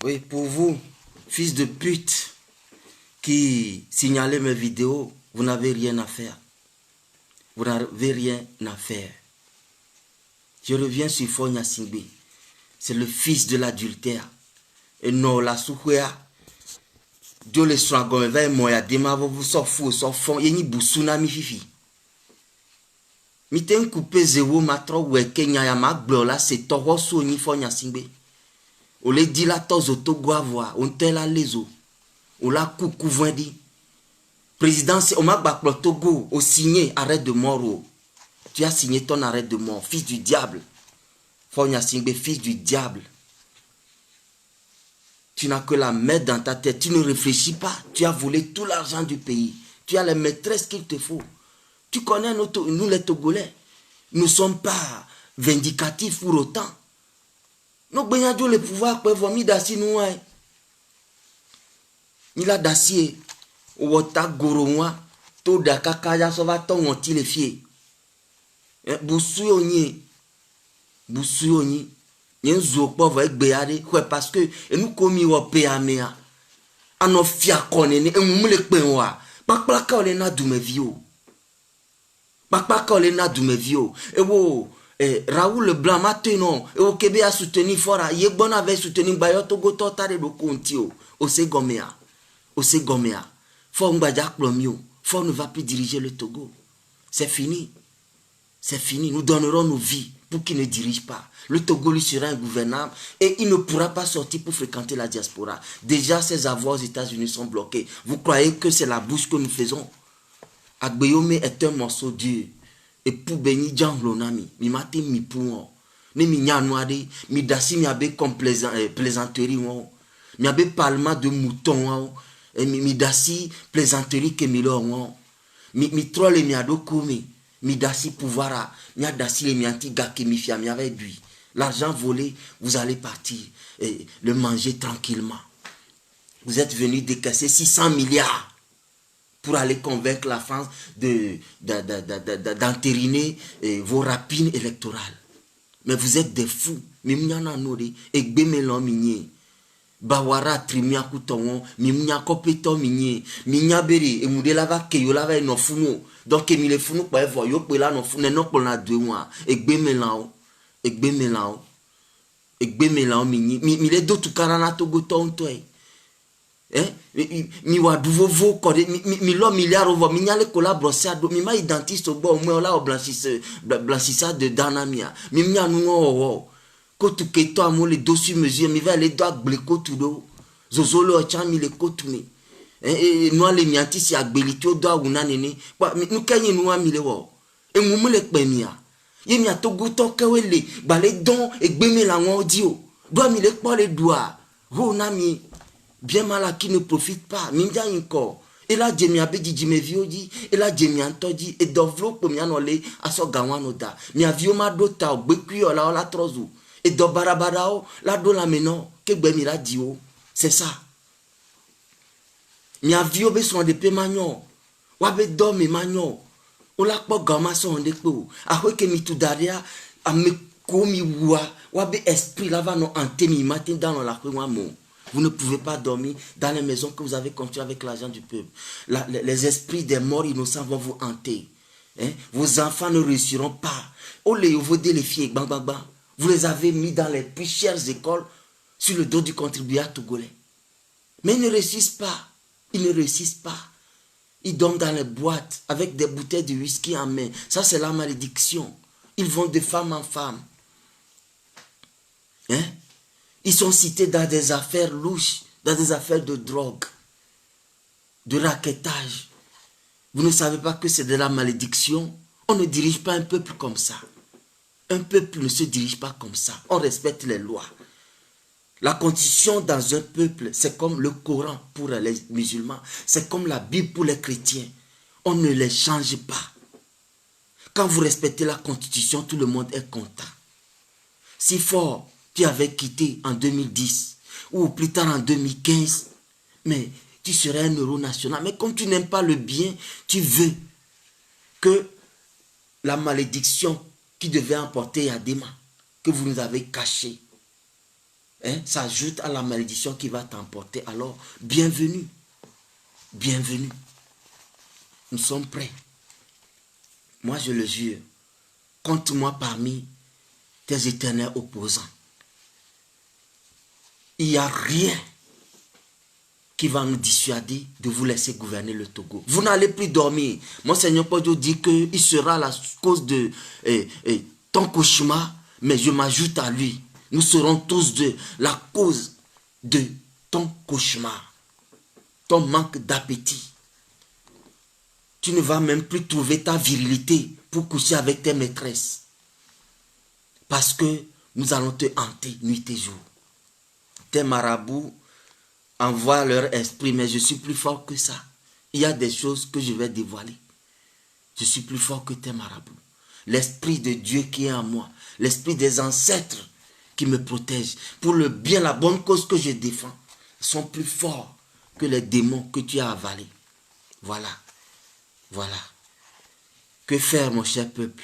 Oui, pour vous, fils de pute, qui signalez mes vidéos, vous n'avez rien à faire. Vous n'avez rien à faire. Je reviens sur Fonya Singbe. C'est le fils de l'adultère. Et non, la souhouya. Dieu le soit gomme, va moya dema vous so fou, so fond, yeni tsunami fifi. Mi ten coupé zéro matro weke nyaya ma glola c'est toho so ni Fonya Singbe. O le dit la tozo to guavoa, on te la lezo. O la coucou vendi. Président, on m'a baklo Togo, au signé arrêt de mort. Tu as signé ton arrêt de mort, fils du diable. Fonya Singbe, fils du diable. Tu n'as que la main dans ta tête, tu ne réfléchis pas. Tu as volé tout l'argent du pays. Tu as les maîtresses qu'il te faut. Tu connais nous les Togolais. Nous ne sommes pas vindicatifs pour autant. Nous avons le pouvoir pour vomir d'acier nous. Il a d'acier. Wota gorowa. To dakakaya sova ton onti le fie. Boussouyoni. Boussouyoni. Yen zo pauvre ekbeyade. Parce que nous commis wa péamea. Ano fia konene. Et nous le penwa. Pakplaka ole na dumevio. Pakplaka ole na dumevio. Et wo. Raoul Leblanc maintenant. Et au Québec a soutenu fora. Yebon avait soutenu Bayoto Goto Tare do Kontio. Ose Gomea. Ose Gomea. Fort Mbadjak Plomio. Fort ne va plus diriger le Togo. C'est fini. C'est fini. Nous donnerons nos vies pour qu'il ne dirige pas. Le Togo lui sera ingouvernable et il ne pourra pas sortir pour fréquenter la diaspora. Déjà, ses avoirs aux États-Unis sont bloqués. Vous croyez que c'est la bouche que nous faisons? Agbeyome est un morceau dur. Et pour bénir Djanglonami, mi mate mi pour ne mi nyanouade, mi dasi mi abe comme plaisanterie, mi abe parlement de mouton, mi dasi plaisanterie que mi lo, mi troll mi ado koumi, mi dasi pouvoir, mi adasi le mi anti gake mi fia mi avec lui. L'argent volé, vous allez partir et le manger tranquillement. Vous êtes venu décasser 600 milliards. Pour aller convaincre la France d'entériner vos rapines électorales. Mais vous êtes des fous. Mimnyana nori, egbe melon minye. Bawara trimia kutongo, mimnya kopeto minye. Minya beri, emudela va keyo la va no funo. Donc emi le funo pa evo, yo pe la no funo, no po na 2 mois. Egbe melon, egbe melon. Egbe melon minye. Mi le do tukarana togo tontoi. Mi wa duvo vo kode mi lo milliard over mi nyale collaborer do mi ma identiste bo mo la o blanchissage de danamia mi nya nu o ko tu ke to amo le dossier mesure mi va le do agbeko tu do zozolo o chan mi le ko tu mi no le mi anti si agbeli to do awuna nene pa nu kenyin nu mi le wo e mu le pe mi a ye mi atogo to kewele ba le don egbe mi la won di o do mi le po le doa ho na mi bien mal à qui ne profite pas. Minja encore. Et là, Djemi Abedi Djime Viodi. Et là, Djemi Antodi. Et Dovlo, pour m'y aller à son gawanoda. Mia Vioma Dota, Bekuyo, la la trozu. Et do Barabarao, la do la menon. Que Bemira Dio. C'est ça. Mia Viobe son de pe magnon. Wabe dorme magnon. O la po gama son de pe. Ahoy ke mi tudaria. A me komi wa. Wabe esprit la va no ante mi matin dans la rue mo. Vous ne pouvez pas dormir dans les maisons que vous avez construites avec l'argent du peuple. Les esprits des morts innocents vont vous hanter. Vos enfants ne réussiront pas. Oh, vous déléfiez, bang, bang, bang. Vous les avez mis dans les plus chères écoles sur le dos du contribuable togolais. Mais ils ne réussissent pas. Ils ne réussissent pas. Ils dorment dans les boîtes avec des bouteilles de whisky en main. Ça, c'est la malédiction. Ils vont de femme en femme. Ils sont cités dans des affaires louches, dans des affaires de drogue, de raquettage. Vous ne savez pas que c'est de la malédiction? On ne dirige pas un peuple comme ça. Un peuple ne se dirige pas comme ça. On respecte les lois. La constitution dans un peuple, c'est comme le Coran pour les musulmans. C'est comme la Bible pour les chrétiens. On ne les change pas. Quand vous respectez la constitution, tout le monde est content. Si fort tu avais quitté en 2010 ou plus tard en 2015, mais tu serais un euro national. Mais comme tu n'aimes pas le bien, tu veux que la malédiction qui devait emporter Yadema, que vous nous avez cachée, hein, s'ajoute à la malédiction qui va t'emporter, alors bienvenue. Bienvenue. Nous sommes prêts. Moi, je le jure. Compte-moi parmi tes éternels opposants. Il n'y a rien qui va nous dissuader de vous laisser gouverner le Togo. Vous n'allez plus dormir. Monseigneur Podio dit qu'il sera la cause de ton cauchemar, mais je m'ajoute à lui. Nous serons tous deux la cause de ton cauchemar, ton manque d'appétit. Tu ne vas même plus trouver ta virilité pour coucher avec tes maîtresses. Parce que nous allons te hanter nuit et jour. Tes marabouts envoient leur esprit, mais je suis plus fort que ça. Il y a des choses que je vais dévoiler. Je suis plus fort que tes marabouts. L'esprit de Dieu qui est en moi, l'esprit des ancêtres qui me protègent, pour le bien, la bonne cause que je défends, sont plus forts que les démons que tu as avalés. Voilà. Voilà. Que faire, mon cher peuple,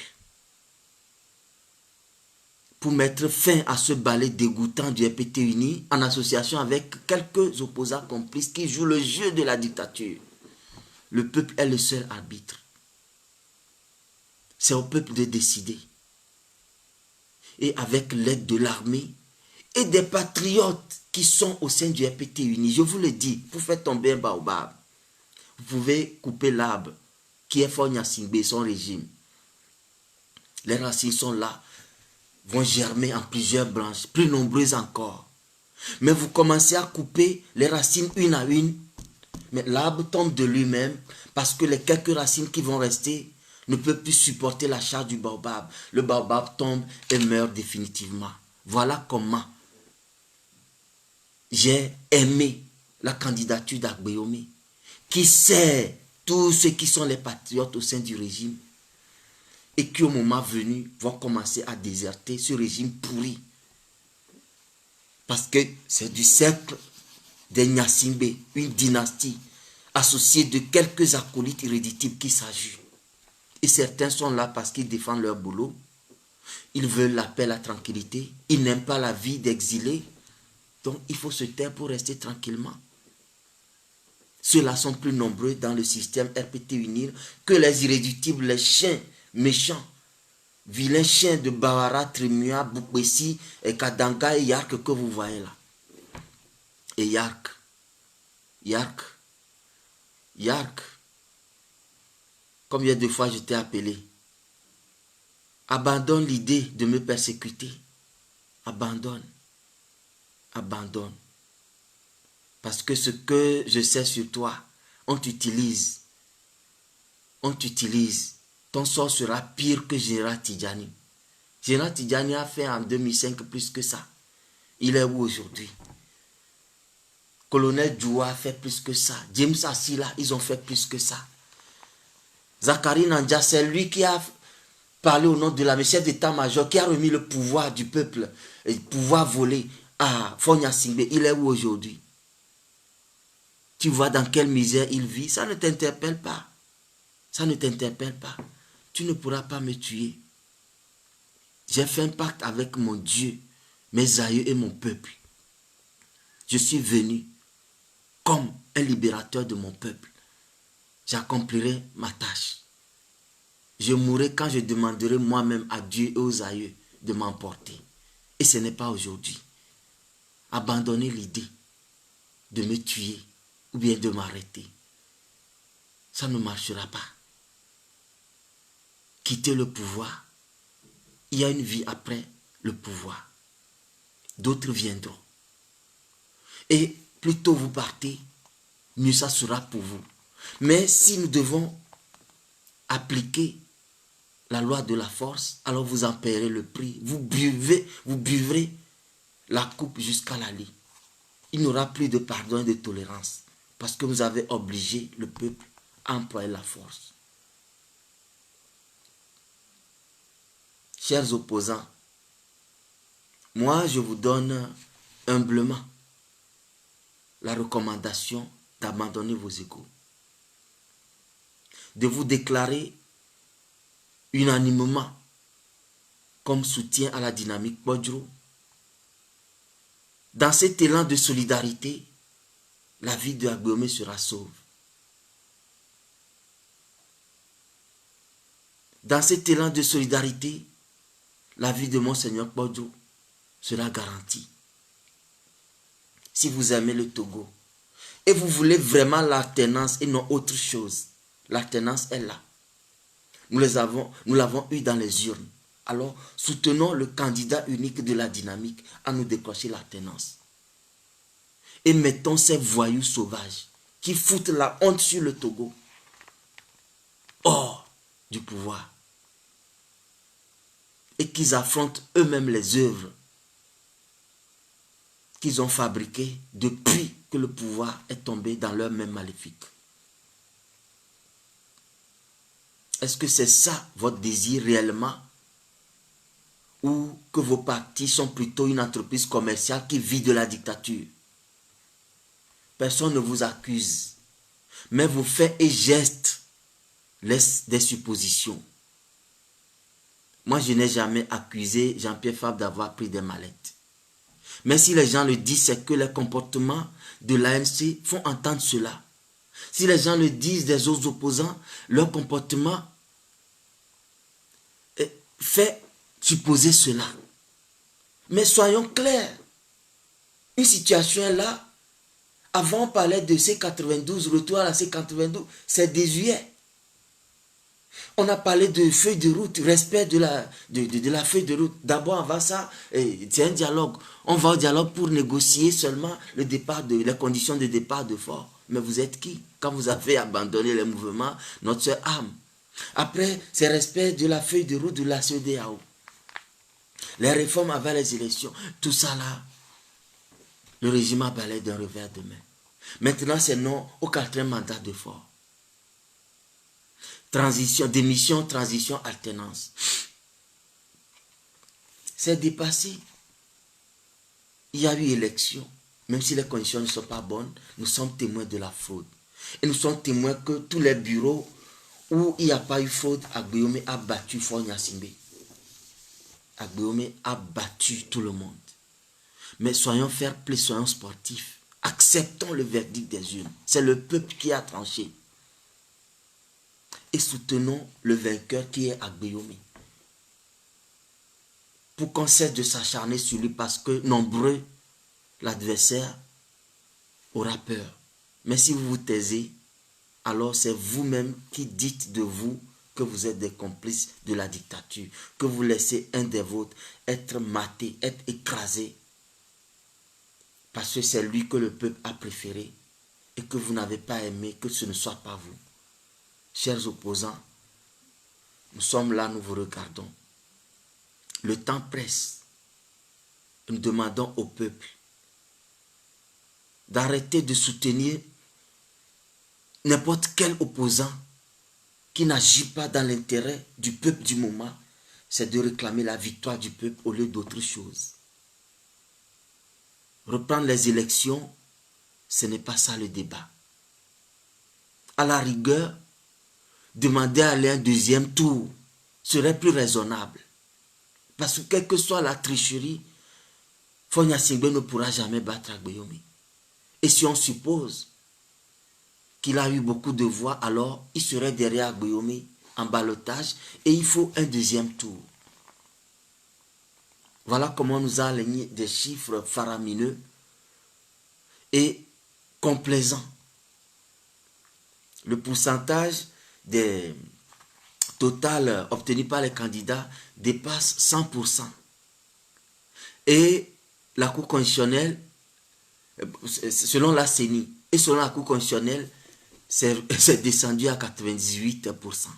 pour mettre fin à ce balai dégoûtant du RPT uni en association avec quelques opposants complices qui jouent le jeu de la dictature? Le peuple est le seul arbitre. C'est au peuple de décider. Et avec l'aide de l'armée et des patriotes qui sont au sein du RPT uni, je vous le dis, pour faire tomber un baobab, vous pouvez couper l'arbre qui est Faure Gnassingbé, son régime. Les racines sont là, vont germer en plusieurs branches, plus nombreuses encore. Mais vous commencez à couper les racines une à une, mais l'arbre tombe de lui-même parce que les quelques racines qui vont rester ne peuvent plus supporter la charge du baobab. Le baobab tombe et meurt définitivement. Voilà comment j'ai aimé la candidature d'Agbéomé, qui sert tous ceux qui sont les patriotes au sein du régime et qui au moment venu vont commencer à déserter ce régime pourri. Parce que c'est du cercle des Gnassingbé, une dynastie associée de quelques acolytes irréductibles qui s'ajoutent. Et certains sont là parce qu'ils défendent leur boulot. Ils veulent la paix, la tranquillité. Ils n'aiment pas la vie d'exilés. Donc il faut se taire pour rester tranquillement. Ceux-là sont plus nombreux dans le système RPT unir que les irréductibles, les chiens méchants, vilains chiens de Bawara, Trimua, Bukwesi, et Kadanga et Yark que vous voyez là. Et Yark. Combien de fois je t'ai appelé? Abandonne l'idée de me persécuter. Abandonne. Parce que ce que je sais sur toi, on t'utilise. Ton sort sera pire que Général Tidjani. Général Tidjani a fait en 2005 plus que ça. Il est où aujourd'hui? Colonel Djoua a fait plus que ça. James Assila, ils ont fait plus que ça. Zachary Nandja, c'est lui qui a parlé au nom de la chef d'état-major, qui a remis le pouvoir du peuple, le pouvoir volé à Faure Gnassingbé. Il est où aujourd'hui? Tu vois dans quelle misère il vit? Ça ne t'interpelle pas. Tu ne pourras pas me tuer. J'ai fait un pacte avec mon Dieu, mes aïeux et mon peuple. Je suis venu comme un libérateur de mon peuple. J'accomplirai ma tâche. Je mourrai quand je demanderai moi-même à Dieu et aux aïeux de m'emporter. Et ce n'est pas aujourd'hui. Abandonnez l'idée de me tuer ou bien de m'arrêter. Ça ne marchera pas. Quittez le pouvoir. Il y a une vie après le pouvoir. D'autres viendront. Et plus tôt vous partez, mieux ça sera pour vous. Mais si nous devons appliquer la loi de la force, alors vous en paierez le prix. Vous buvrez la coupe jusqu'à la lie. Il n'y aura plus de pardon et de tolérance parce que vous avez obligé le peuple à employer la force. Chers opposants, moi je vous donne humblement la recommandation d'abandonner vos égos, de vous déclarer unanimement, comme soutien à la dynamique Podjo, Dans cet élan de solidarité, la vie de Agbeomé sera sauve. Dans cet élan de solidarité, la vie de Monseigneur Kpodjo sera garantie. Si vous aimez le Togo et vous voulez vraiment l'alternance et non autre chose, l'alternance est là. Nous l'avons eu dans les urnes. Alors, soutenons le candidat unique de la dynamique à nous décrocher l'alternance. Et mettons ces voyous sauvages qui foutent la honte sur le Togo hors du pouvoir. Et qu'ils affrontent eux-mêmes les œuvres qu'ils ont fabriquées depuis que le pouvoir est tombé dans leur main maléfique. Est-ce que c'est ça votre désir réellement? Ou que vos partis sont plutôt une entreprise commerciale qui vit de la dictature? Personne ne vous accuse, mais vos faits et gestes laissent des suppositions. Moi, je n'ai jamais accusé Jean-Pierre Fabre d'avoir pris des mallettes. Mais si les gens le disent, c'est que les comportements de l'ANC font entendre cela. Si les gens le disent des autres opposants, leur comportement fait supposer cela. Mais soyons clairs. Une situation est là. Avant, on parlait de C92, retour à la C92, c'est désuet. On a parlé de feuille de route, respect de la feuille de route. D'abord, avant ça, c'est un dialogue. On va au dialogue pour négocier seulement les conditions de départ de Fort. Mais vous êtes qui? Quand vous avez abandonné les mouvements, notre sœur âme. Après, c'est respect de la feuille de route de la CEDEAO. Les réformes avant les élections, tout ça là, le régime a balayé d'un revers de main. Maintenant, c'est non au 4e mandat de Fort. Transition, démission, transition, alternance. C'est dépassé. Il y a eu élection. Même si les conditions ne sont pas bonnes, nous sommes témoins de la fraude. Et nous sommes témoins que tous les bureaux où il n'y a pas eu fraude, Agbeomé a battu Fort Gnassingbé. Agbeomé a battu tout le monde. Mais soyons fair play, soyons sportifs. Acceptons le verdict des urnes. C'est le peuple qui a tranché. Et soutenons le vainqueur qui est Agbeomé. Pour qu'on cesse de s'acharner sur lui parce que nombreux, l'adversaire aura peur. Mais si vous vous taisez, alors c'est vous-même qui dites de vous que vous êtes des complices de la dictature, que vous laissez un des vôtres être maté, être écrasé, parce que c'est lui que le peuple a préféré et que vous n'avez pas aimé que ce ne soit pas vous. Chers opposants, nous sommes là, nous vous regardons. Le temps presse. Nous demandons au peuple d'arrêter de soutenir n'importe quel opposant qui n'agit pas dans l'intérêt du peuple du moment. C'est de réclamer la victoire du peuple au lieu d'autre chose. Reprendre les élections, ce n'est pas ça le débat. À la rigueur, demander à aller un deuxième tour serait plus raisonnable. Parce que quelle que soit la tricherie, Fort Gnassingbé ne pourra jamais battre Agbeomé. Et si on suppose qu'il a eu beaucoup de voix, alors il serait derrière Agbeomé en ballottage et il faut un deuxième tour. Voilà comment on nous a aligné des chiffres faramineux et complaisants. Le pourcentage des total obtenu par les candidats dépasse 100%. Et la Cour constitutionnelle, selon la CENI et selon la Cour constitutionnelle, c'est descendu à 98%.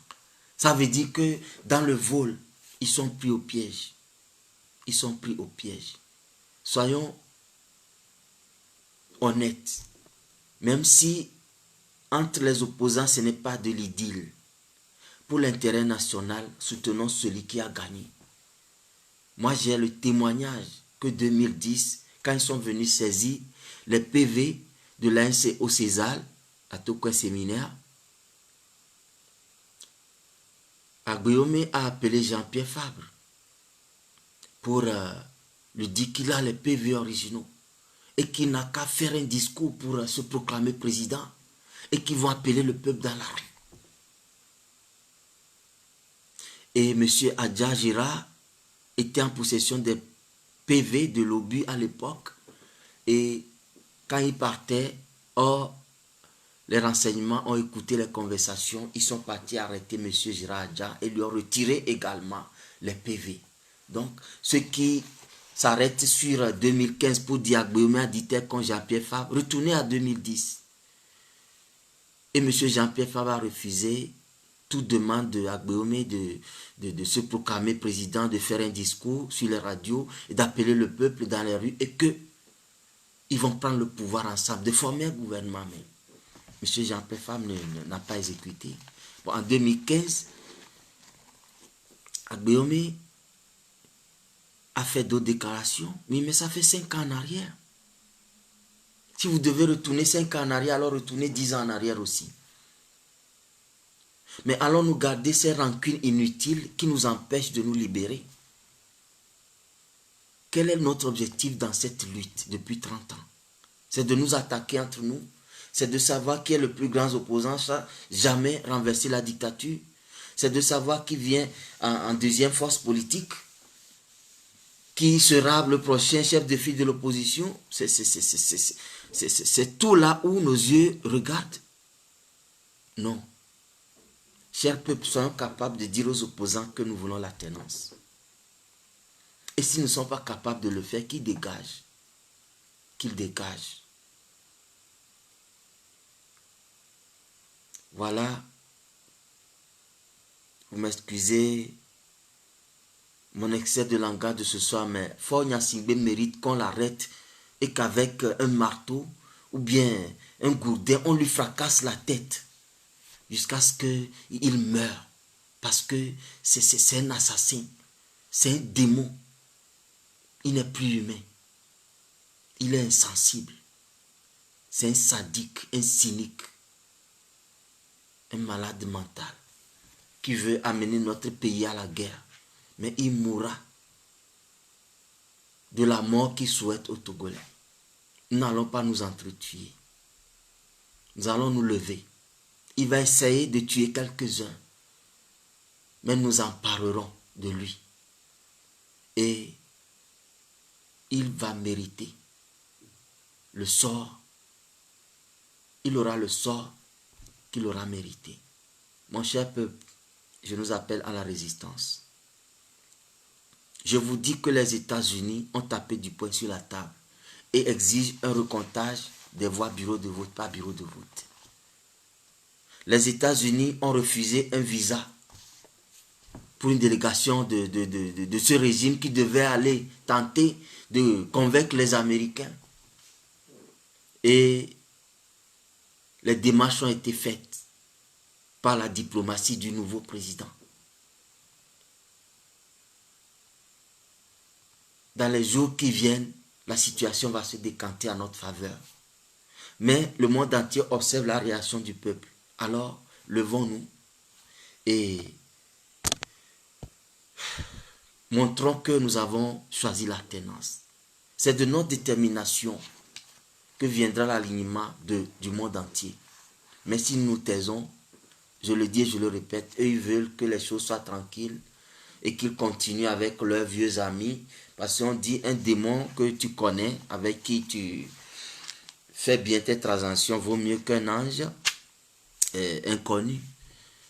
Ça veut dire que dans le vol, ils sont pris au piège. Ils sont pris au piège. Soyons honnêtes. Même si entre les opposants, ce n'est pas de l'idylle. Pour l'intérêt national, soutenons celui qui a gagné. Moi, j'ai le témoignage que 2010, quand ils sont venus saisir les PV de l'ANC au César, à Tokyo Séminaire, Agbeomé a appelé Jean-Pierre Fabre pour lui dire qu'il a les PV originaux. et qui n'a qu'à faire un discours pour se proclamer président et qui vont appeler le peuple dans la rue. Et M. Adja Gira était en possession des PV de l'obus à l'époque. Et quand il partait, les renseignements ont écouté les conversations. Ils sont partis arrêter M. Gira Adja et lui ont retiré également les PV. Donc, ceux qui s'arrêtent sur 2015 pour dire Agbeomé a dit tel comme Jean-Pierre Fabre, retournez à 2010. Et M. Jean-Pierre Fabre a refusé toute demande de Agbeomé de se proclamer président, de faire un discours sur les radios et d'appeler le peuple dans les rues et qu'ils vont prendre le pouvoir ensemble, de former un gouvernement. Mais M. Jean-Pierre Fabre n'a pas exécuté. Bon, en 2015, Agbeomé a fait d'autres déclarations, mais ça fait 5 ans en arrière. Si vous devez retourner 5 ans en arrière, alors retournez 10 ans en arrière aussi. Mais allons nous garder ces rancunes inutiles qui nous empêchent de nous libérer. Quel est notre objectif dans cette lutte depuis 30 ans? C'est de nous attaquer entre nous. C'est de savoir qui est le plus grand opposant, ça, jamais renverser la dictature. C'est de savoir qui vient en deuxième force politique. Qui sera le prochain chef de file de l'opposition? C'est tout là où nos yeux regardent. Non. Chers peuples, soyons capables de dire aux opposants que nous voulons l'alternance. Et s'ils ne sont pas capables de le faire, qu'ils dégagent. Qu'ils dégagent. Voilà. Vous m'excusez mon excès de langage de ce soir, mais Faure Gnassingbé mérite qu'on l'arrête et qu'avec un marteau ou bien un gourdin, on lui fracasse la tête jusqu'à ce qu'il meure. Parce que c'est un assassin, c'est un démon. Il n'est plus humain. Il est insensible. C'est un sadique, un cynique, un malade mental qui veut amener notre pays à la guerre. Mais il mourra de la mort qu'il souhaite aux Togolais. Nous n'allons pas nous entretuer. Nous allons nous lever. Il va essayer de tuer quelques-uns. Mais nous en parlerons de lui. Et il va mériter le sort. Il aura le sort qu'il aura mérité. Mon cher peuple, je nous appelle à la résistance. Je vous dis que les États-Unis ont tapé du poing sur la table et exigent un recomptage des voix bureau de vote par bureau de vote. Les États-Unis ont refusé un visa pour une délégation de ce régime qui devait aller tenter de convaincre les Américains. Et les démarches ont été faites par la diplomatie du nouveau président. Dans les jours qui viennent, la situation va se décanter en notre faveur. Mais le monde entier observe la réaction du peuple. Alors, levons-nous et montrons que nous avons choisi l'alternance. C'est de notre détermination que viendra l'alignement du monde entier. Mais si nous nous taisons, je le dis et je le répète, eux ils veulent que les choses soient tranquilles et qu'ils continuent avec leurs vieux amis. Parce qu'on dit un démon que tu connais, avec qui tu fais bien tes transactions, vaut mieux qu'un ange inconnu.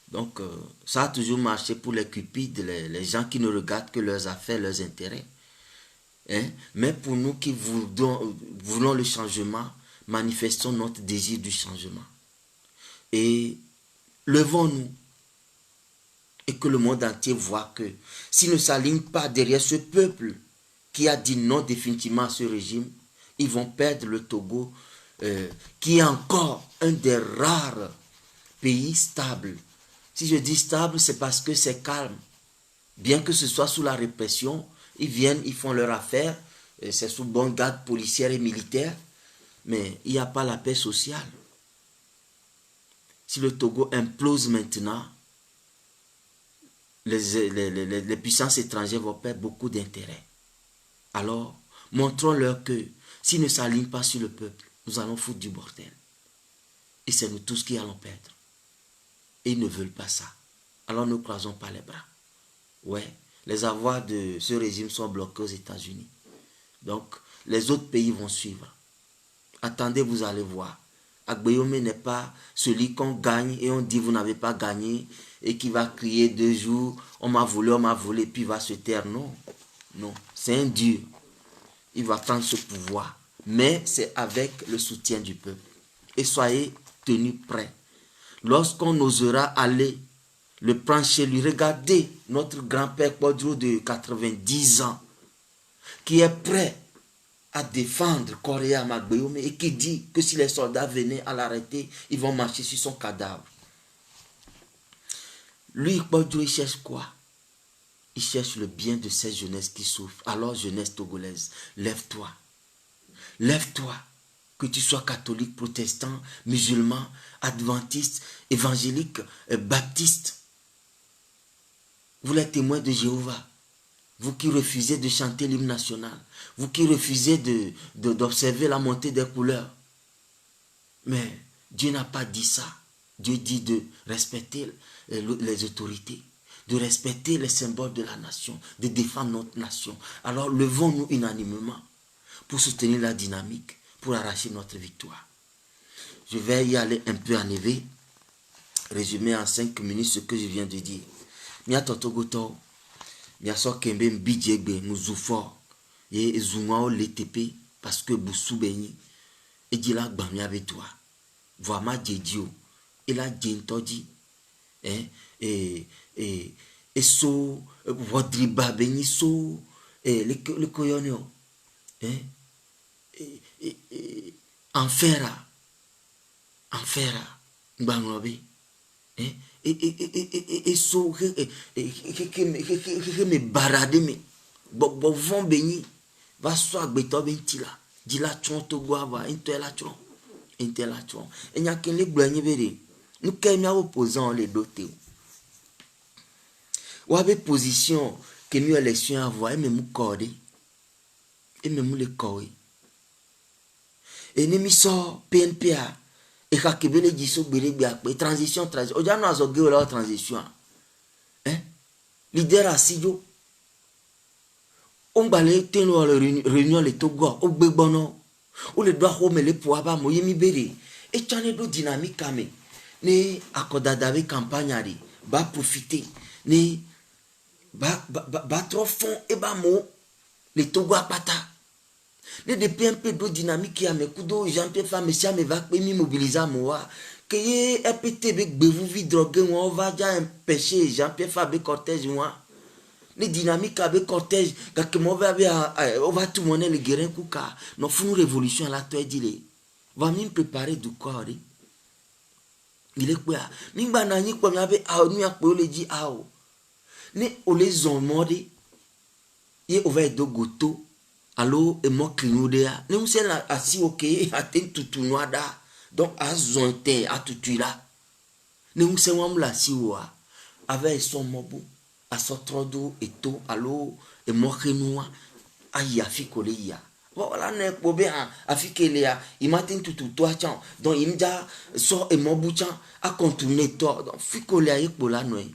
Donc, ça a toujours marché pour les cupides, les gens qui ne regardent que leurs affaires, leurs intérêts. Hein? Mais pour nous qui voulons le changement, manifestons notre désir du changement. Et levons-nous. Et que le monde entier voit que s'ils ne s'alignent pas derrière ce peuple qui a dit non définitivement à ce régime, ils vont perdre le Togo, qui est encore un des rares pays stables. Si je dis stable, c'est parce que c'est calme. Bien que ce soit sous la répression, ils viennent, ils font leur affaire, c'est sous bonne garde policière et militaire, mais il n'y a pas la paix sociale. Si le Togo implose maintenant, les puissances étrangères vont perdre beaucoup d'intérêt. Alors, montrons-leur que s'ils ne s'alignent pas sur le peuple, nous allons foutre du bordel. Et c'est nous tous qui allons perdre. Et ils ne veulent pas ça. Alors ne croisons pas les bras. Ouais, les avoirs de ce régime sont bloqués aux États-Unis. Donc, les autres pays vont suivre. Attendez, vous allez voir. Agbeyome n'est pas celui qu'on gagne et on dit vous n'avez pas gagné et qui va crier 2 jours, on m'a volé, puis il va se taire. Non, non, c'est un Dieu. Il va prendre ce pouvoir. Mais c'est avec le soutien du peuple. Et soyez tenus prêts. Lorsqu'on osera aller le prendre chez lui, regardez notre grand-père Kodro de 90 ans qui est prêt à défendre Correa Magbeyome et qui dit que si les soldats venaient à l'arrêter, ils vont marcher sur son cadavre. Lui, Kodro, il cherche quoi? Il cherche le bien de cette jeunesse qui souffre. Alors, jeunesse togolaise, lève-toi. Lève-toi. Que tu sois catholique, protestant, musulman, adventiste, évangélique, baptiste. Vous les témoins de Jéhovah. Vous qui refusez de chanter l'hymne national. Vous qui refusez d'observer la montée des couleurs. Mais Dieu n'a pas dit ça. Dieu dit de respecter les autorités, de respecter les symboles de la nation, de défendre notre nation. Alors levons-nous unanimement pour soutenir la dynamique, pour arracher notre victoire. Je vais y aller un peu en éveil, résumer en 5 minutes ce que je viens de dire. Mia totogoto, mia so kembe mbidjegbe muzufo, ye zunwa o letepe parce que busu beni, et dit la gbamia avec toi. Vois ma djedio, et la djentodi, et so, vodriba beni so, le koyonio, enfera, gbanobe, et so, me barade me, bo von beni, va so agbeto bentila, di la tron to guava, intela tron, et n'y a qu'un les blagnes véré, nous qu'aimons opposants les dotés. Ou avec position que nous élection avoir, et même cordé, et même les coré. Et nous mis ça PNPA. Et kakebele diso bere biakpe transition oja no azoge la transition leader asijo on balé teno la réunion le togo o gbegbono o le doit home le po aba mo yemi bere e chane do dynamique ame ni akodada avec campagne ari ba profiter ni ba trop fond e ba mo le togo apata. Depuis un peu de dynamique qui a mes coups Jean-Pierre Famessia me va mobiliser moi que y a PTB vous vide droguer on va déjà empêcher Jean-Pierre Fabé cortège moi les dynamiques avec cortège que moi on va tout monnaie le guérin kouka nous faisons révolution à la toi dit va même préparer du corps il est quoi mimba nani kwa miabe a nous a ko le dit a ne o les ont mordé et on va être de goto. Alors, et moi, Klinodea, nous sommes assis au quai, à tout noada, donc à zonte, à tout là. Nous sommes là, si ouah, avec son mobile, à son trodo et tout, alors, et moi, Klinouah, à Yaficoléa. Voilà, n'est pas bien, à Fikéléa, il m'a tout toi, donc il m'a sort et mon bouchan, à contourner toi, donc Ficoléa, et pour la nuit.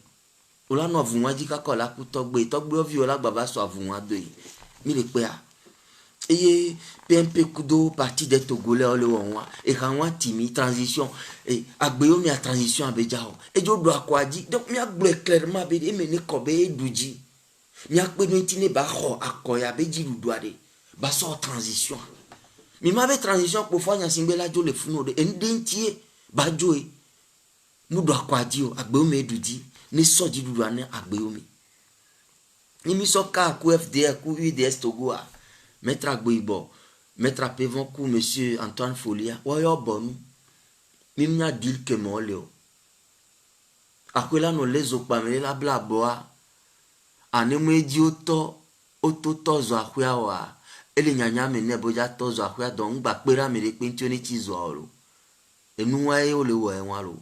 Ou la nuit, vous m'avez dit qu'à quoi la coutogbe, viola, baba, soit vous m'avez dit. Mais les quoi? Et PMP Kudo parti des Togolais et quand timi transition et Agbeyome a transition à Béjao et je dois quoi dire donc mi a clairement bédé mais ne kobe douji mi a pe mentine ba ho akoya beji ludoare ba so transition mi ma be transition pour faire nyasingbela jo le funo de endentie ba joe nous doit quoi dire Agbeyome douji ne so di ludoane Agbeyome ni mi so ka ku FDR ku UDS Togo a Maître Agboibo, Maître Apevon coup monsieur Antoine Folia, oyo bon, mimnya dil que mon leo. Akwela no les opamele la blaboa, anemwe di oto zo akwea wa, ele nyanya mene boja tozo akwea donc ba pera me le pintioni tizo oro. E nuwa e ole wo enwalo.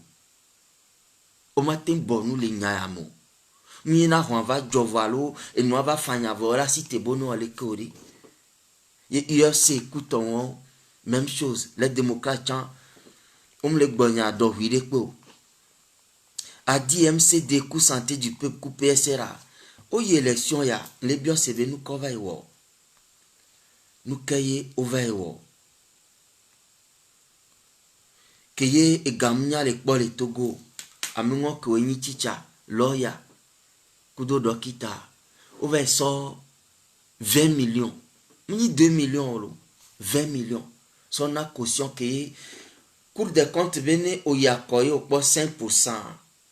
O matin bonu le nyayamo. Mina ho va jovalo e no va fanya vola si te bono ale kori. UFC écoutons même chose les démocrates les gbogna do huile ko a dit MCD coup santé du peuple coup PSRA o élection ya les bien c'est nous cover wo nous kaye over wo keye egamnya le kpo le Togo amengo ko ni chicha lawyer kudo dokita over so 20 millions ni 2 millions lo 20 millions son a caution que cour des comptes bene o yakoyo po 5%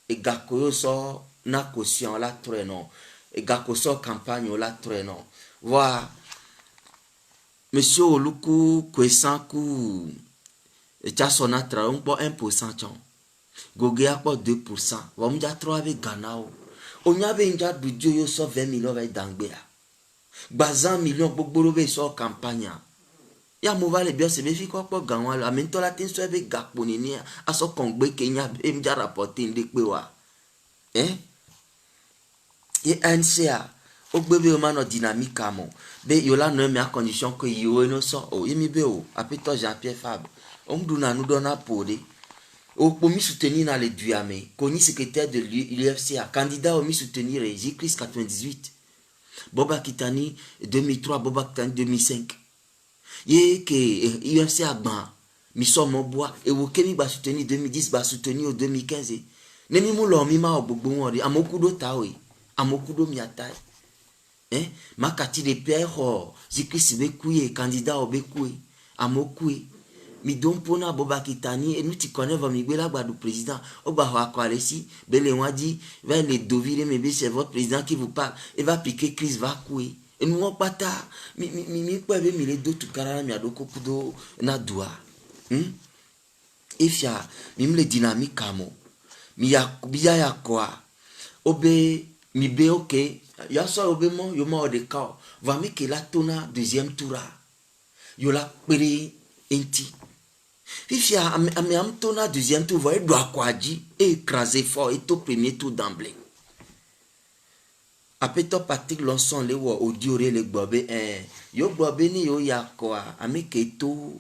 et gakoyo so na caution la très non et gakoso campagne la très non voilà monsieur Oluku Kwesanku et tu as son atra on po 1% chon gogea po 2% wa mja 3 avec Ghana o nya be nja budget yo so 20 millions va dangbe bazan millions gbogbo be so campagne ya movale bien se mefi ko po ganwa la mento la tin so be gakpo ni aso kongbe Kenya be mja rapporter ndekpe wa et NCA ogbebe o mano dynamique amon be yola no me a condition que yo no so o yemi be o apeto Jean-Pierre Fabre on duna nous donna podé au mi soutenir dans les duamé connu secrétaire de l'UFCA candidat au mi soutenir J-Chris 98 Boba Kitani 2003 Boba Kitani 2005 ye que UFCA ban mi somo bois et wo kemi ba soutenir 2010 ba soutenir au 2015 nemi mu lo mi ma ogbogbo won ri amokudo tawe amokudo miatai makati de pierre J-Chris be kuye candidat au be kuye amokue mi don pona Boba Kitani et nous tu connais va mi bela gba du président o gba wa ko alesi bele won dit va les dovire mais c'est votre président qui vous parle et va piquer crise va couer et nous on pata mi kwa be mi le do tukara mi adoko kudo na doa ifia mi le dynamique kamo mi ya biya ya kwa obe mi be okay ya so obe mo yo mo de ka va mi ke la tona deuxième tour yo la pere enti fifia am tona deuxième tour voyez doit quoi dit et écraser fort et au premier tour d'emblée après toi Patrick Lonson le wo audio le gbobe yo gbobe ni yo ya quoi ami ke to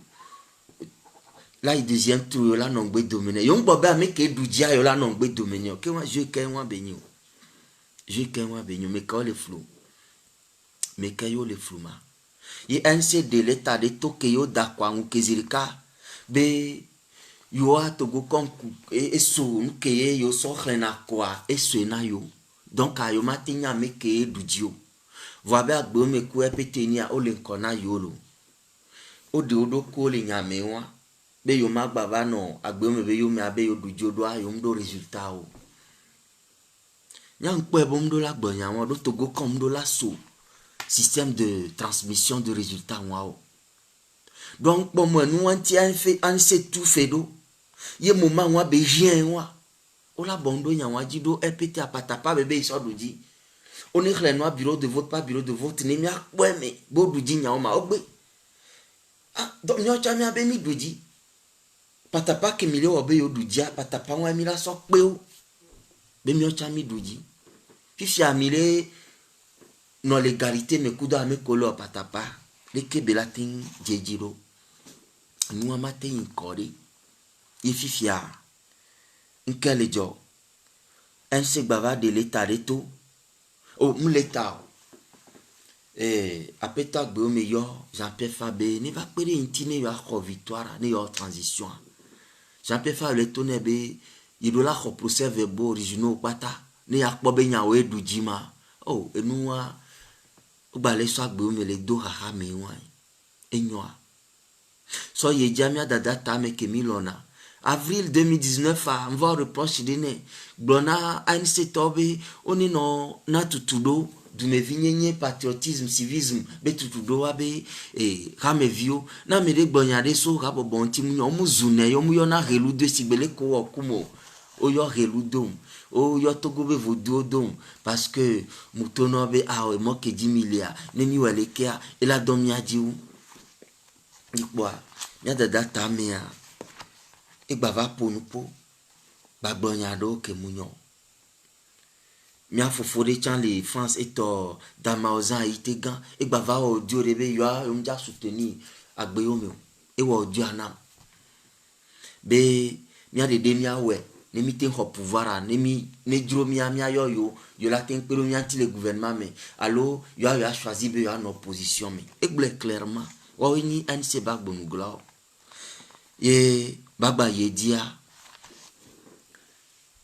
là il deuxième tour yo la non gbe dominer yo gbobe ami ke dudia yo la non gbe dominer que moi je ken wa benyo mais quand le flou mais quand yo le flou ma y NCD l'état de Tokyo dakwa nkezirika be yo a togo konku e so nkeye yo so khena kwa e so na yo donc ayo matinya meke dudio voabe agbo me ku epetenia o le kona yolo o de odo ko le nyame wa be yo magbava no agbo me be yo me abe yo dudio do ayo mdo résultat o nyang po ebo mdo la gbonya wa do togo kom mdo la so système de transmission de résultats wa. Donc pour moi nous on tient fait on sait tout fait do ye moment wa be jien wa o la bondo nya wa di do epete apata pa bébé so do di on est le noir bureau de vote pas bureau de vote ni mi akpo me bo do di nya o ma ogbe ah donc nyo cha mi abe mi do di pata pa ke mi le obe yo do dia pata pa wa mi la so pe o be mi o cha mi do di fifi amile non l'égalité me kudo ame kolo patapa le kebelatin jejiro nous amate inkori ififia nkele jo un segbava de l'état de tout oh l'état apeta gbe o meilleur Jean-Pierre Fabre ne va pere intine yo a victoire ne yo transition Jean-Pierre Fabre le tonne be idola ko procès verbaux originaux pata ne akpo be nya we dujima oh enua ubale so agbe me le do haha me wan enyoa so ye jamia dada ta me ke milona avril 2019 a mva reproche dene blona ANC tobe oni no na tutudo du me vinyenye patriotisme civisme be tutudo wa be rame vio na me de gbonya de so rabo bonti mu yo mu zune yo mu yo na relu de sigbele ko okumo o yo relu dom o yo togo be vodo dom parce que mutono be a mo ke 10 milliards ne mi wale ke e la dom ya jiu ikwa ya dada ta me a e gbava ponupo ba gbonya do ke munyo mia fofo de chan les France et to damaozan ite gan e gbava audio rebe yo a mja soutenir agbeyo me e wo audio anam be mia de mia we ne mi ten ho pouvoir ne mi ne dro mia yo la ten pero mia ti le gouvernement mais allo yo a choisi be yo en opposition mais e ble clairement wa ni an se bag bon glo ye baba ye dia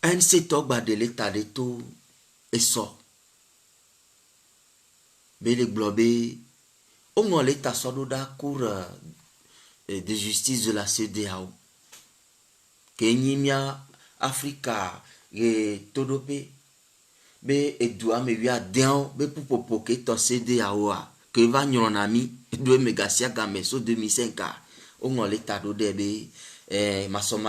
un se togba de l'état de tout et sort. Mais le globe, au moins l'état sort de la cour de justice de la CEDEAO. Kenya, Africa, et todo pe, be edua me via den, be pour poker to CEDEAO que va nyon ami, doit me gasia gameso 2005 au moins l'état de be maso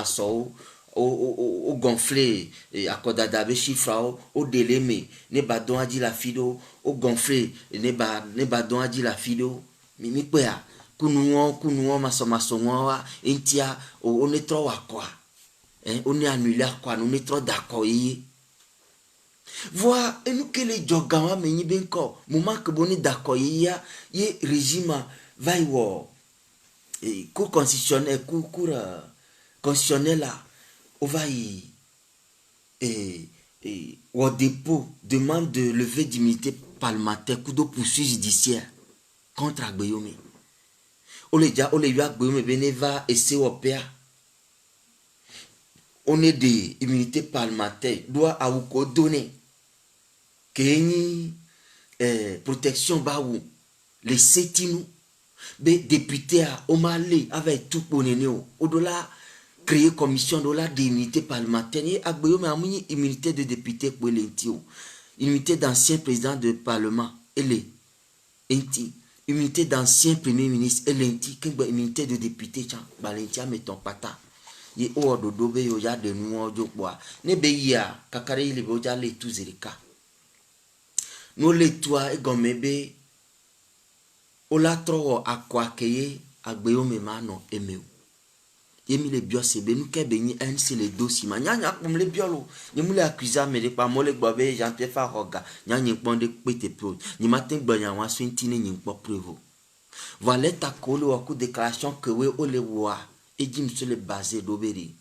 au gonflé accord d'adabe chiffre au délémé ne ba don adi la fido au gonflé ne ba don adi la fido mi pea kunuo maso wa entia on est trop à quoi on est annulé à quoi on est trop d'accord y vois et nous que les jogama me ni ben ko moment que bon d'accord y régime va y war cour constitutionnel cour constitutionnel là on va au dépôt demande de lever d'immunité parlementaire coup de poursuite judiciaire contre Agbeyomi. On les lui Agbeyomi beneva et c'est au père. On est des immunités parlementaires doit à vous donner que protection ba ou les setinu be député à Omale avec tout boneneo au-delà créer commission de la d'immunité parlementaire et Agbeyo mais amuni immunité de député pour l'intio immunité d'ancien président de parlement et les inti immunité d'ancien premier ministre et l'inti immunité de député chan balentia meton pata ye o do dobe yo ya de nuo jo boa ne be ya kakare ile bo ja le tu zerika no le toi e gomebe o la tro akwa keye Agbeyo me mano emeu yemi le bio sebe nous ke beni un c'est le dossier ma nyanya comme le biolo ni mu le accuser me de pa mo le gbobe Jean-Pierre Faroga nyanya pon de pete pro ni matin gbanya wa swinti ni npo preuve voilà ta kolo wa ku déclaration que we o le wa et dim sur le basé d'obéri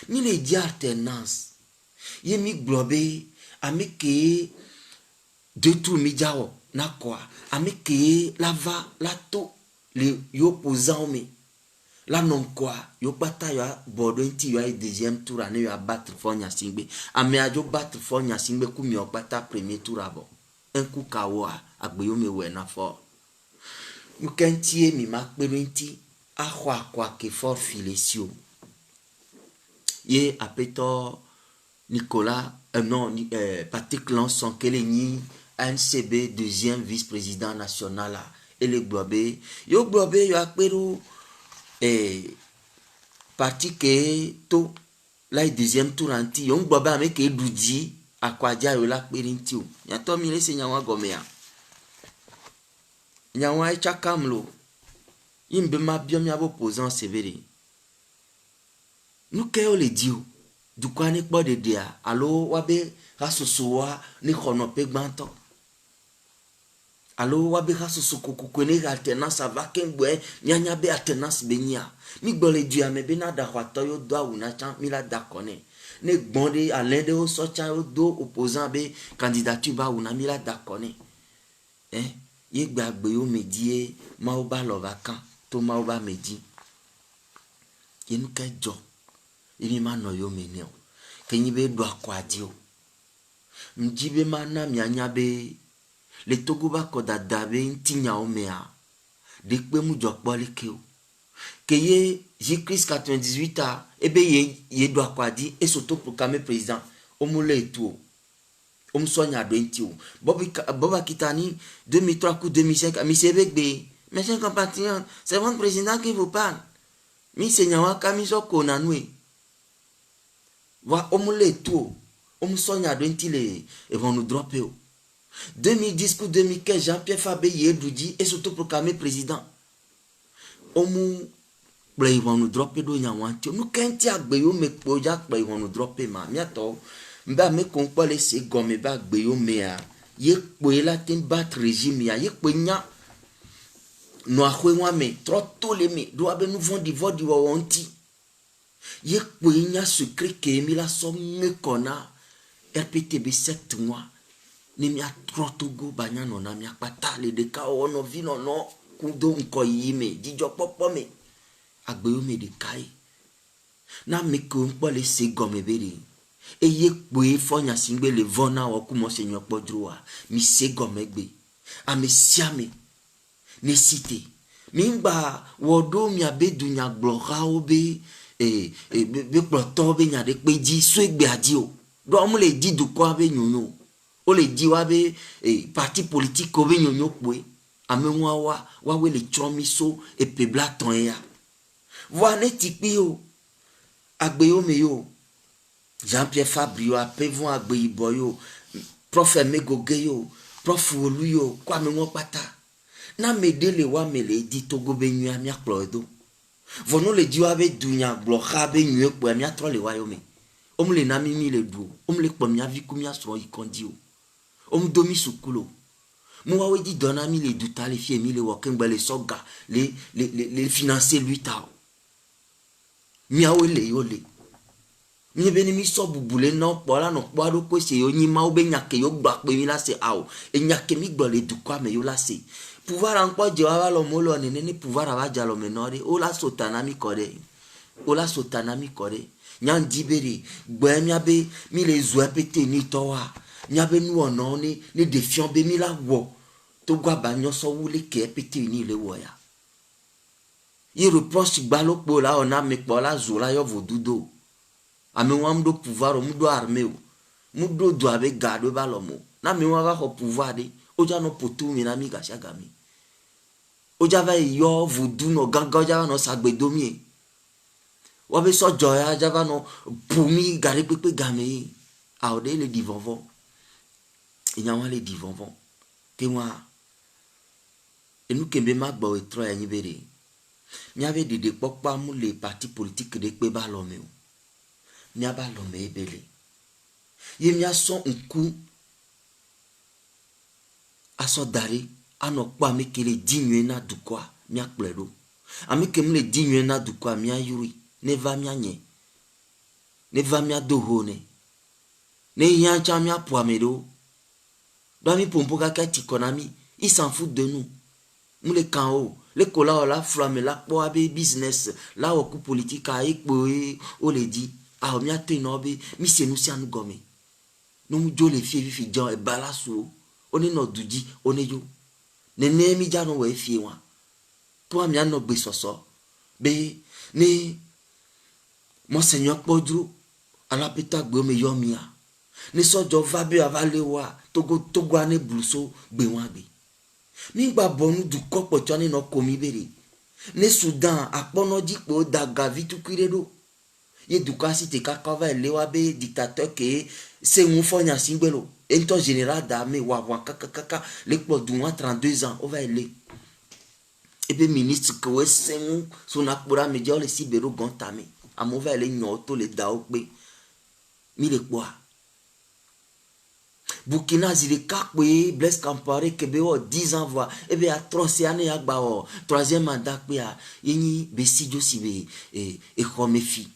ni le di alternance yemi gbobe ameke de tout mijao na quoi ameke lava lato le yo posant me là non quoi yo bata yo bodo nti yo deuxième tour ane yo battre for nya singbe ame ajo battre for nya singbe ku mi o bata premier tour abo un coup kawa Agbeyo me we na for mu kentie mi ma pelu nti akwa kwa ke for filesio ye apeto Nicolas Patrick Lanson keleni NCB deuxième vice-président national et le globe yo akperu parti que to la deuxième tour anti on gboba avec edudi akwadia yo la perinti o ya to mi le se nyawa gomea nyawa e chakamlo yimbe ma biom ya bo posant sévère nous que o le dio du kwa ni po de dia allo wabe rasosoa ni khono pe gbanto allo wabe rasoso kokukone alternance va kembwe nyanya be alternance benia mi gbole du ame be na da kwato yo do awuna chan mi la da kone ne gbonde alain de o so chan yo do opposant be candidature ba awuna mi la da kone ye gba Agbeyo medie ma o ba lo vacan to ma o ba medi ye nu ke jo imi ma no yo meneo ke nyi be do akwadi o mji be ma na mi anya be le Togo ba koda dabe ntinya omea de pe mu jokpo leke o que ye J-Christ 98 a ebe ye do akwadi e soto proclamer président omule etu om sonya do enti o boba kitani 2003 coup 2005 mi sebegbe mes chers compatriotes c'est votre président qui vous parle mi senyawa kamiso kona nwe wa omule etu om sonya do enti le et vont nous dropper o 2010 coup 2015 Jean-Pierre Fabé Yedouji et surtout proclamé président omu play vont nous dropper do nyawanti nous kenti Agbeyo me poja play vont nous dropper ma miato mba me kon pas laisser gomme ba gbe yo mea ye kwe la tin battre régime ya ye kwe nya no akwe wa me trop le me do abe nous vont vodi wa onti ye kwe nya secret ke mi la so me kona RPTB 7 mois ni mi a trop togo banya no na mi akpata le de ka ono vi no no kudo nko yime dijo popo me agbe yo me de kai na me kon pas laisser gomme beri et ye kwe fonya singbe le vona wa kumo seigneur podroa mi se gomegbe a me siame ne cité mimba wodo mi abedu nya glora obe be ploto be nya de pe di so egbe adi o do mo le di du ko be nyonyo o le di wa be parti politique obe nyonyo kwe ame wa we le chomiso e pe blaton ya wa ne tipi o agbe yo me yo Jean-Pierre Fabrio a pevon agbe ibo yo prof Megoge yo prof Olu yo kwa me won pata na me de le wa me le di togo be nyu amia plodo vono le di wa be dunya bloka be nyu po amia tro le wa yo me om le na mimi le du om le po mia vi ku mia so yi kondi o om domi sukulo mo wa we di dona mi le du ta le fie mi le wo ken gbe le soga le financer lui ta mi a we le yo le mi beni mi so bubule no pola no poado ko se yo nyi ma o be nyake yo gba pe mi la se awo e nyake mi gbo le du kwa me yo la se pouvoir en quoi je va lo mo lo ni pouvoir ava ja lo menore o la sotana mi kore nyan dibere gbe mi abe mi le zo pete ni to wa mi abe nu ono ni defiant be mi la wo to gwa ba nyo so wule ke pete ni le wo ya il reproche gba lo po la ona me po la zo la yo vodudo ame wam do pouvoir mu do armée o mu do abe gado ba lo mo na me wa ba ko pouvoir de o ja no potu mi na mi ga shagami o ja va yo voodoo no ganga ja no sagbedomi wa be so joya ja va no pumi gare pepe game a o de le divonvon nya wa le divonvon ke moi et nous kembe ma gbo etro ya nyibere mi ave de popa mu le parti politique de pe ba lo me o mi aba lo me ebele ye mi aso nku aso dare ano kwa mi kele digne na dukwa mi akplero ami kem le digne na dukwa mi ayuri ne va mi anye ne va mi adohone ne yancha mi apwa medo do mi pompo ka tikonami il s'en fout de nous nous les kano les kola la flamme la po abe business la oku politique a ekpo o le di a mi ato inobe mi se nu si anu gome no mu jo le fi jan e balaso oni no duji oni yo nene mi ja no we fi wa to ami an no gbe soso be ni monseigneur podro ala peta gbe me yo mi a ni sojo va be avale wa togo ane bluso gbe wa gbe mi gba bonu du kopo chani no komi bere ne Soudan apono di po daga vitu kiredo ye dukasi te kakava lewa be dictateur ke se un fonya singbelo ento général d'armée wa kaka le po du 32 ans on va aller et be ministre que we semu son apura media le sibero gontame amova ele nyoto le dao pe mi le kwa Burkina zile kakwe Blaise Compaoré kebe o 10 ans voix et be a 3 années agba o 3e mandat pe a yini besijo sibe e khomefi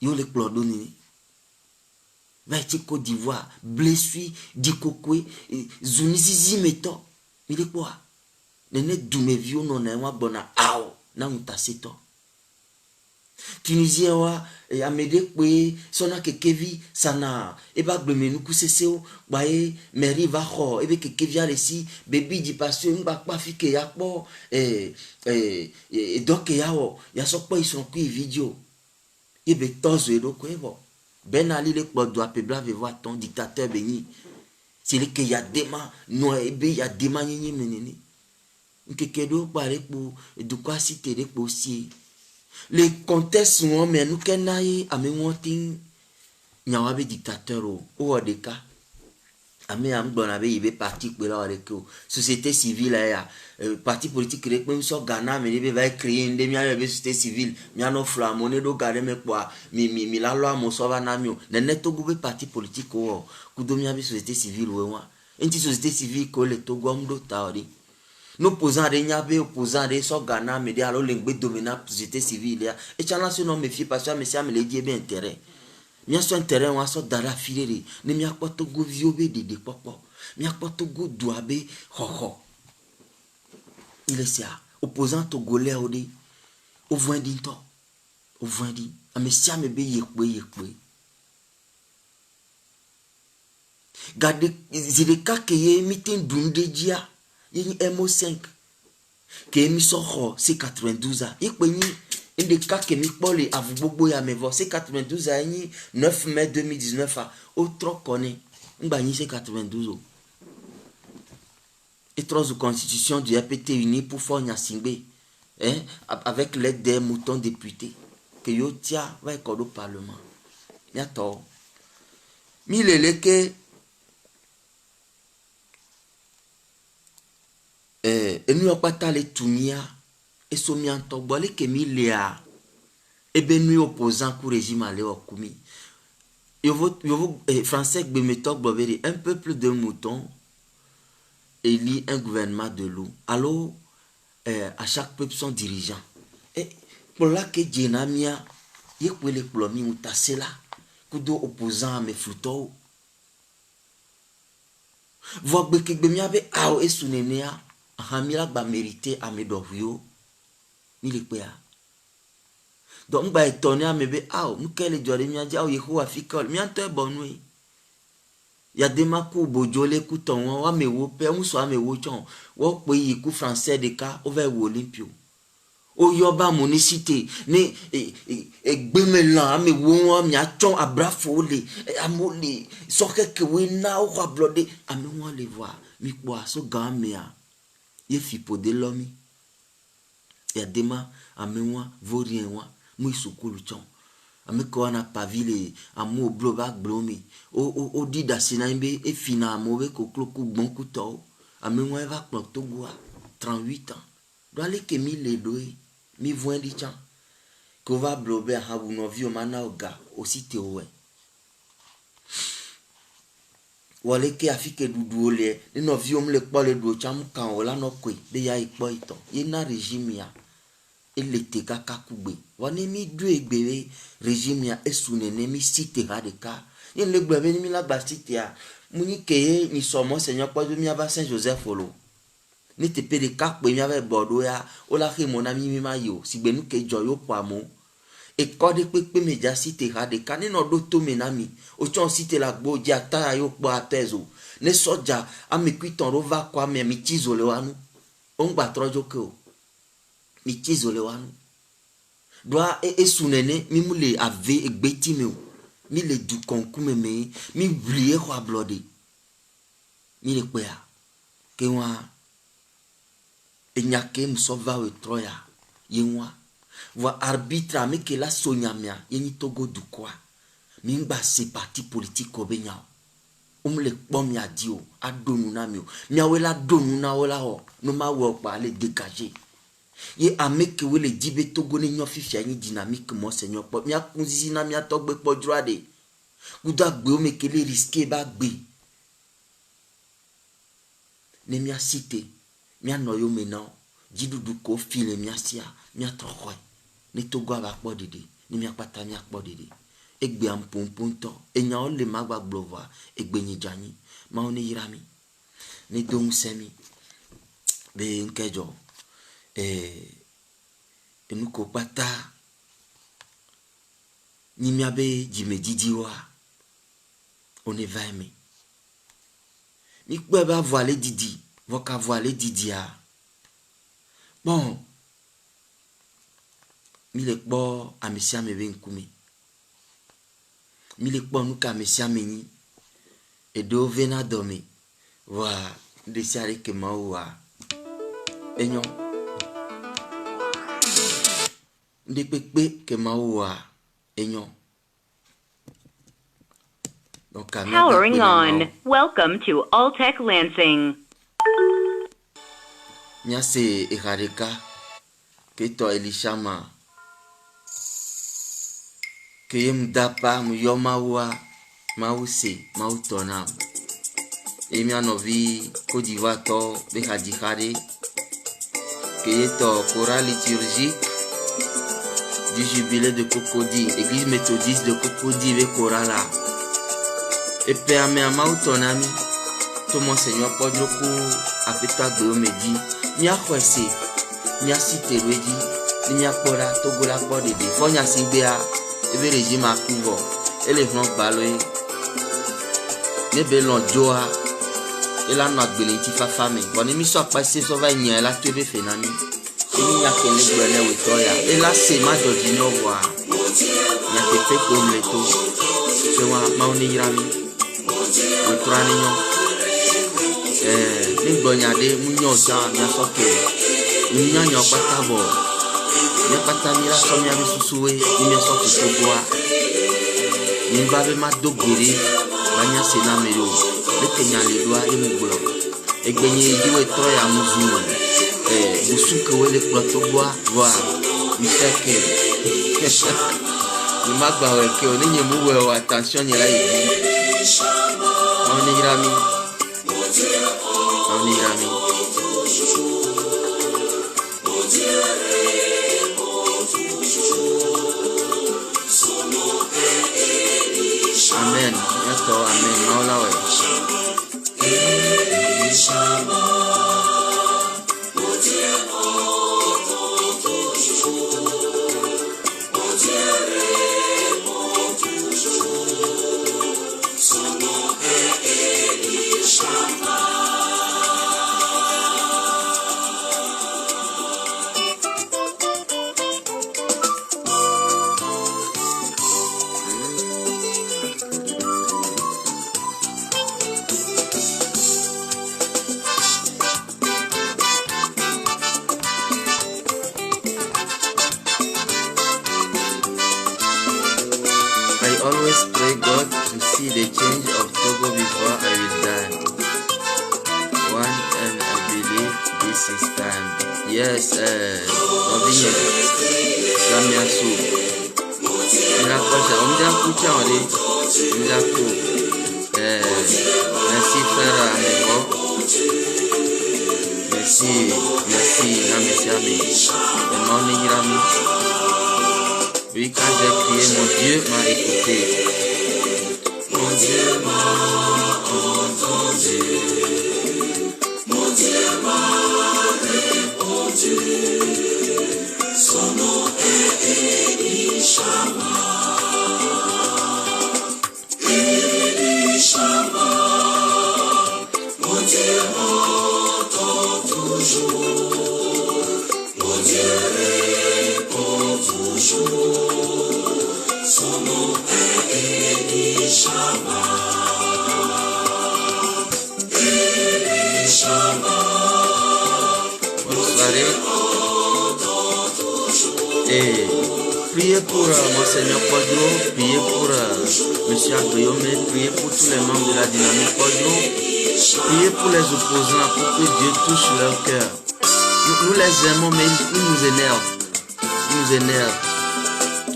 yo le plodoni va ti Côte d'Ivoire blessui dikokwe zunizizi meto mi le kwa nene dume vio no na wa bona ao na mutaseto Tunisien wa amede pe sona kekevi sana e ba gbemenu kuseseo ba e mairie va kho e be kekevi alesi bebi di parce ngba pa fike ya po donc ya so po ison ku video e be tozo e do ko e bo Ben Ali le po do apebla ve voir ton dictateur beni c'est le que ya dema no e be ya dema nyi menene nkekedo pare po du kwa cité de po si les contextes sont mais nous kenaye ame wontin nyawabe dictateur o odeka Ame am gbɔna be yi be parti kpe la wale ke o société civile ya parti politique ɖe kpe ŋusɔ Ghana me ɖe be va créer ŋɖe mía be société civile mía nɔ flo amewo ne ɖo ga ɖe me kpoa mi la lɔ amewo sɔ va na mi o nene Togo be parti politique wo kudo mía be société civile wo wa ŋti société civile ko le Togo am ɖo ta o ɖi n'opposant ɖe nya be opposant ɖe sɔ Ghana me ɖe alo le ŋgbe dome na société civile ya etsana se nɔ me fie parce que ame sia ame le dzi ebe intérêt mía sɔ intérêt wa sɔ da ɖe afi ɖe ne mía kpɔ Togoviwo be ɖeɖe kpɔkpɔ mía kpɔ Togo dua be xɔxɔ ile sia opposant togolais wo ɖe wo vɔ̃ ɖi ŋutɔ wo vɔ̃ ɖi ame sia ame be yekpe gade zi ɖeka ke ye mi te ɖum ɖe dzia ye nyi MO5 ke mi sɔ xɔ C92 ye kpe nyi ɖeka ke mi kpɔ le avu gbogbo ya me vɔ C92 a nyi 9 mai 2019 a o trɔ kɔnɛ ngba nyi C92 o et trɔ zu constitution du RPT uni pour fort Nyasingbe avec l'aide des moutons députés que yo tia va ekɔ ɖo parlement miatɔ mi lele ke enu kpata le tumia eso mi ŋutɔ gbɔ le ke mi lea ebe nu opposant ku régime ale okumi yovo français gbemetɔ gbɔ be un peuple de moutons élit un gouvernement de loup alors à chaque peuple son dirigeant et pour la ke djena mia ye kpe le kplɔ mi ŋuta se la kudo opposant ame flutɔwo vɔ gbekegbe mia be awo esu nenea mi la gba mérité ame ɖɔʋuiwo mi le kpea donc ngba etɔ ne ame be awo nuke le dzɔ ɖe mia dzi awo Yehowa fi ke mia ŋutɔ bɔ nue yadema ku bodzo le ku tɔŋɔ wo ame wo pɛ ŋusɔ ame wo tsɔ wo kpe yi ku français ɖeka wo va wo Olympio o yɔ ba municité ne egbemelã ame wo mia tsɔ abrafo le amewo le sɔkeke wo na wo xɔ ablɔ ɖe ame wo le voa mi kpɔa so gã amea ye fipo de lɔmi yadema ame wa vorien wa mu sukulu tsɔ ame ko na pavile amu oblo ba gblomi o di dasi na be e fina mo be koklo ku gbon ku to ame wa va kpɔ Togo 38 ans do ale ke mi le doe mi voin di chan ko va blobe ha bu no vi o mana oga o site o we wale ke afike dudu ole ni no vi o mle kpɔ le do cham kan o la no kwe be ya ikpɔ ito ye na régime ya elete kaka kugbe wani mi du egbe régime ya esunene mi site ha de ka yen le gbe mi la ba site ya muni ke ni somo seigneur kpɔ do mi aba Saint Joseph lo ni te pe de ka pe mi aba bodo ya o la ke mona mi ma yo sigbe nu ke jo yo po amo e ko de pe me ja site ha de ka ni no do to me na mi o chon site la gbo ja ta yo po atezo ne soja amikwiton ro va kwa me mi tizole wanu on gba trojo ke o mi tizole wanu doa esunene mi mu le ave egbeti me o mi le du konkume me mi blie kwa blode mi le pea ke wa enyake msova we troya yenwa wa arbitre me ke la sonyamia yeni Togo du kwa mi ngba se parti politique obenya le kpɔm ya di o adonu na mi o miawe la donu na o la ho no ma wo pa le dégager ye ame ke we le di be Togo ne nyo fifia ni dynamique mo seigneur po mia kunzizi na mia togbe po droade guda gbe o me ke le risquer ba gbe ne mia cité mia no yo maintenant jidudu ko file mia sia mia troxo ne Togo aba kpɔ dede ne mia pata mia kpɔ dede egbe am pomponto enya o le magba glova egbe ni jani ma oni yirami ne don semi be nkejo enuko pata ni mi abe jime didi wa on est va aimer mi kwe ba voile didi voka voile didi a bon mi le kpo amisia me be nkumi mi le kpɔ nu ka mesia menyi edo vena domi wa de siare ke ma wa enyo de pepe ke ma wa enyo Donc, Powering on. Welcome to Altec Lansing. Nyase Ehareka, Keto Elishama, Keyem Dapa, Muyomawa, Mause, Mautonam. Et Mianovi, Côte d'Ivoire, Behadikare, Keyeto, chorale liturgique du jubilé de Cocody, église méthodiste de Cocody, ve chorala. Et permet à Mautonami, tout mon Seigneur Podjoko, Apeta Glomedi, Nia Kwesi, Nia Cité Wedi, Nia Kora, Togola Podede, Fonya Simbea, Eve Régime à Couvo, et les Francs Baloé, Nebelon Joa, et la noix de l'entifa famille. Bon, émission a passé, ça va y aller, la tebe Fenami, et il n'y a qu'un églonné ou toya, et là c'est ma d'ordinaire voir, il y a que fait comme le tout, c'est moi, Maoni Rami. Ni gbonyade munyo sa nya soke nya nya patabo nya patamira so nya bisusuwe ni soke toboa ni babe ma dogere banya sena mero le kenya le doa e mugbo egbenye diwe to ya muzu busuke wele klotoboa wa ni seke ni magba weke oni nyemu we wa attention nyela yi on irami. Amen. Yato amen. Maulawe. Always pray God to see the change of Togo before I will die. One, and I believe this is time. Yes, Robinho, Samiasu. Merci frère Améro. Merci, Ami. Et mon ami. Oui, quand j'ai crié, mon Dieu m'a écouté. Mon Dieu m'a entendu. Mon Dieu m'a répondu. Son nom est Elishama. Elishama. Mon Dieu m'entend toujours. Mon Dieu répond toujours. Son nom est Elishama. Elishama. Bonne soirée. Et priez pour Monseigneur Podro, priez pour M. Agoyome, priez pour tous les membres de la dynamique Podro, priez pour les opposants pour que Dieu touche leur cœur. Nous les aimons, mais ils nous énervent. Ils nous énervent.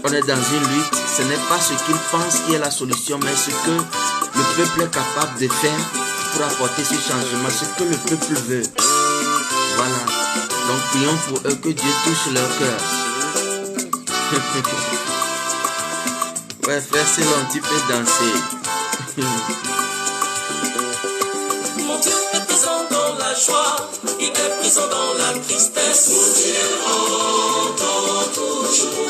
On est dans une lutte. Ce n'est pas ce qu'ils pensent qui est la solution, mais ce que le peuple est capable de faire pour apporter ce changement, ce que le peuple veut. Voilà. Donc prions pour eux, que Dieu touche leur cœur. Ouais, frère, c'est long, tu peux danser. Mon Dieu est présent dans la joie, il est présent dans la tristesse. Mon Dieu entend toujours,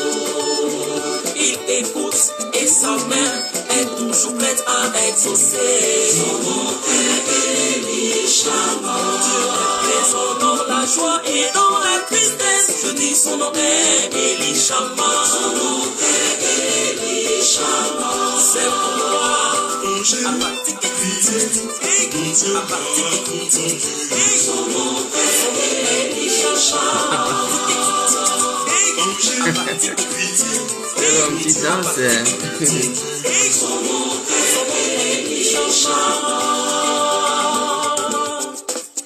il écoute et sa main est toujours prête à exaucer. Son nom est Elishama. Mon Dieu est présent dans la joie et dans la tristesse. Je dis son nom est Elishama. Son nom est Elishama. C'est pour moi. un petit danse. Et son nom est Elisha.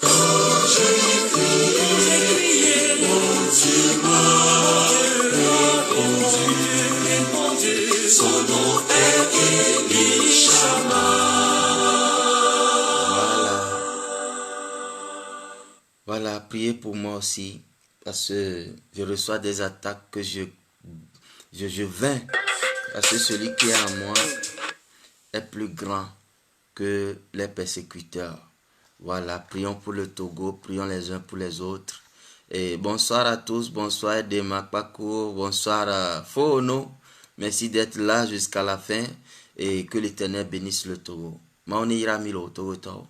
Quand j'ai crié, mon Dieu m'a répondu. Son nom est Elisha. Voilà, priez pour moi aussi, parce que je reçois des attaques que je vains, parce que celui qui est en moi est plus grand que les persécuteurs. Voilà, prions pour le Togo, prions les uns pour les autres. Et bonsoir à tous, bonsoir Edema Paco, bonsoir Fono. Merci d'être là jusqu'à la fin et que l'Éternel bénisse le Togo. Maoni Ramilo, Togo Tao.